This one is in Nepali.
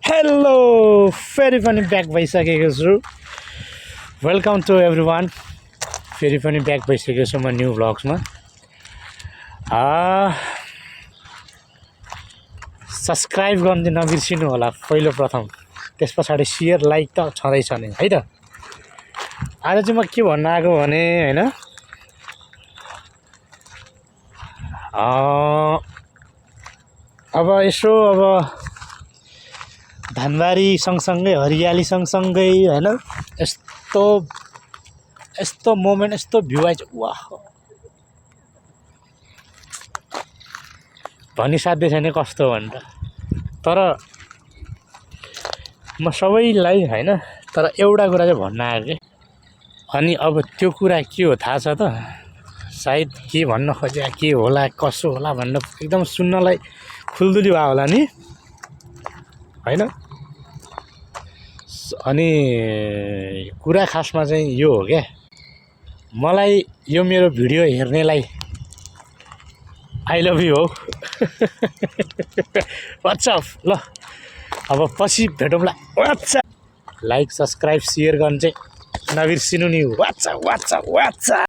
हेलो फेरि पनि ब्याक भइसकेको छु। Welcome to everyone. फेरि पनि ब्याक भइसकेको छु म न्यू भ्लग्समा। सब्सक्राइब गर्न चाहिँ नबिर्सिनु होला पहिलो प्रथम, त्यस पछाडि सेयर लाइक त छँदैछ नि है त। आज चाहिँ म के भन्न आएको भने होइन, अब यसो अब धनबारी सँगसँगै हरियाली सँगसँगै होइन, यस्तो यस्तो मोमेन्ट यस्तो भ्यू आइज वाह भनिसाध्यै छैन कस्तो भनेर। तर म सबैलाई होइन, तर एउटा कुरा चाहिँ भन्न आएको कि, अनि अब त्यो कुरा के हो थाहा छ त? सायद के भन्न खोजे के होला कसो होला भनेर एकदम सुन्नलाई खुल्दुली भयो होला नि होइन। अनि कुरा खासमा चाहिँ यो हो क्या, मलाई यो मेरो भिडियो हेर्नेलाई आई लभ यु हो। वाट्सअप ल, अब पछि भेटौँला। वाट्सअप लाइक सब्सक्राइब सेयर गर्न चाहिँ नबिर्सिनु नि। WhatsApp WhatsApp WhatsApp.